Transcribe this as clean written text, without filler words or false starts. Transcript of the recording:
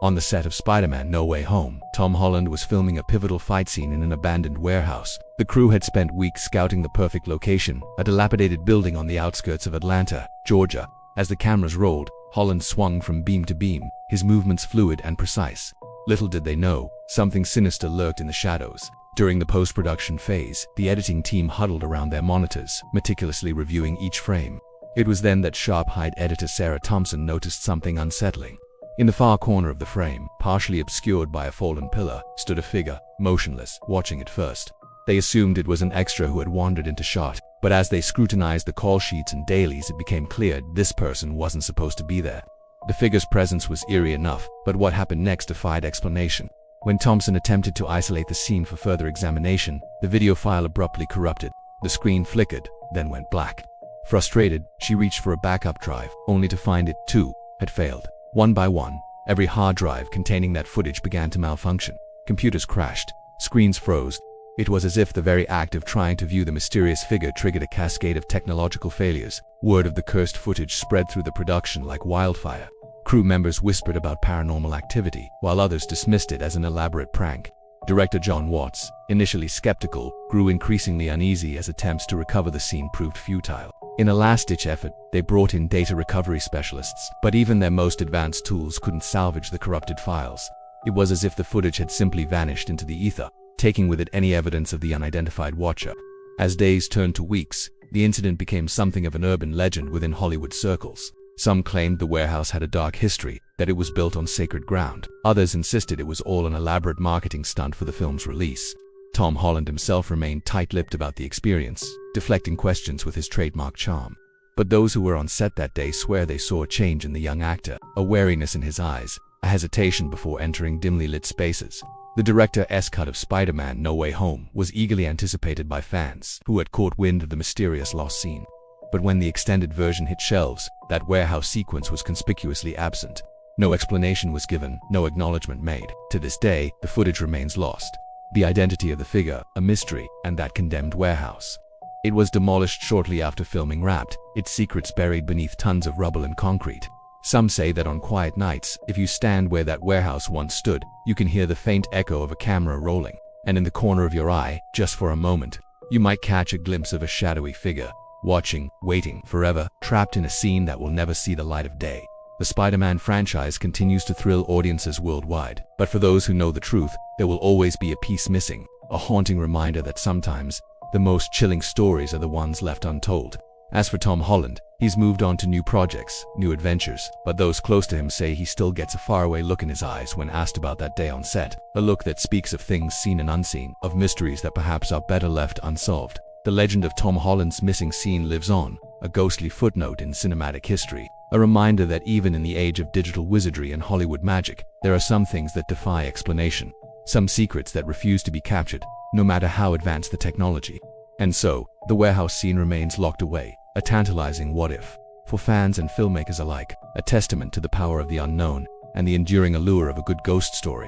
On the set of Spider-Man: No Way Home, Tom Holland was filming a pivotal fight scene in an abandoned warehouse. The crew had spent weeks scouting the perfect location, a dilapidated building on the outskirts of Atlanta, Georgia. As the cameras rolled, Holland swung from beam to beam, his movements fluid and precise. Little did they know, something sinister lurked in the shadows. During the post-production phase, the editing team huddled around their monitors, meticulously reviewing each frame. It was then that sharp-eyed editor Sarah Thompson noticed something unsettling. In the far corner of the frame, partially obscured by a fallen pillar, stood a figure, motionless, watching it first. They assumed it was an extra who had wandered into shot, but as they scrutinized the call sheets and dailies, it became clear this person wasn't supposed to be there. The figure's presence was eerie enough, but what happened next defied explanation. When Thompson attempted to isolate the scene for further examination, the video file abruptly corrupted. The screen flickered, then went black. Frustrated, she reached for a backup drive, only to find it, too, had failed. One by one, every hard drive containing that footage began to malfunction. Computers crashed, screens froze. It was as if the very act of trying to view the mysterious figure triggered a cascade of technological failures. Word of the cursed footage spread through the production like wildfire. Crew members whispered about paranormal activity, while others dismissed it as an elaborate prank. Director John Watts, initially skeptical, grew increasingly uneasy as attempts to recover the scene proved futile. In a last-ditch effort, they brought in data recovery specialists, but even their most advanced tools couldn't salvage the corrupted files. It was as if the footage had simply vanished into the ether, taking with it any evidence of the unidentified watcher. As days turned to weeks, the incident became something of an urban legend within Hollywood circles. Some claimed the warehouse had a dark history, that it was built on sacred ground. Others insisted it was all an elaborate marketing stunt for the film's release. Tom Holland himself remained tight-lipped about the experience, deflecting questions with his trademark charm. But those who were on set that day swear they saw a change in the young actor, a wariness in his eyes, a hesitation before entering dimly lit spaces. The director's cut of Spider-Man: No Way Home was eagerly anticipated by fans who had caught wind of the mysterious lost scene. But when the extended version hit shelves, that warehouse sequence was conspicuously absent. No explanation was given, no acknowledgement made. To this day, the footage remains lost. The identity of the figure, a mystery, and that condemned warehouse. It was demolished shortly after filming wrapped, its secrets buried beneath tons of rubble and concrete. Some say that on quiet nights, if you stand where that warehouse once stood, you can hear the faint echo of a camera rolling, and in the corner of your eye, just for a moment, you might catch a glimpse of a shadowy figure, watching, waiting, forever, trapped in a scene that will never see the light of day. The Spider-Man franchise continues to thrill audiences worldwide, but for those who know the truth, there will always be a piece missing, a haunting reminder that sometimes, the most chilling stories are the ones left untold. As for Tom Holland, he's moved on to new projects, new adventures, but those close to him say he still gets a faraway look in his eyes when asked about that day on set, a look that speaks of things seen and unseen, of mysteries that perhaps are better left unsolved. The legend of Tom Holland's missing scene lives on, a ghostly footnote in cinematic history, a reminder that even in the age of digital wizardry and Hollywood magic, there are some things that defy explanation, some secrets that refuse to be captured, no matter how advanced the technology. And so, the warehouse scene remains locked away, a tantalizing what-if. For fans and filmmakers alike, a testament to the power of the unknown and the enduring allure of a good ghost story.